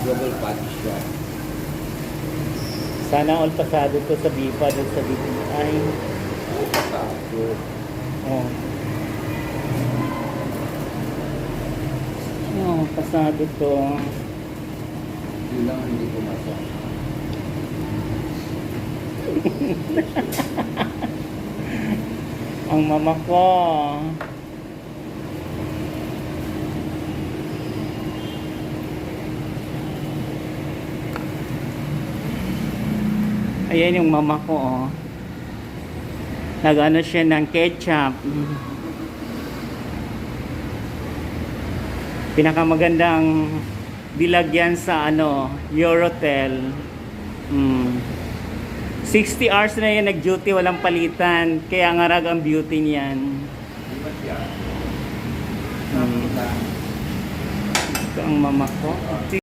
Double patch siya. Sana all pasado to sa BIPA at sa BPI. Pasado. Oh. Oh, pasado to. Yun lang hindi pumasa. Ang mama ko. Ayan yung mama ko, oh. Nag-ano siya ng ketchup. Pinakamagandang bilagyan sa Eurotel. 60 hours na yan nag-duty, walang palitan. Kaya ngarag ang beauty niyan. Di ba siya? Ito ang mama ko.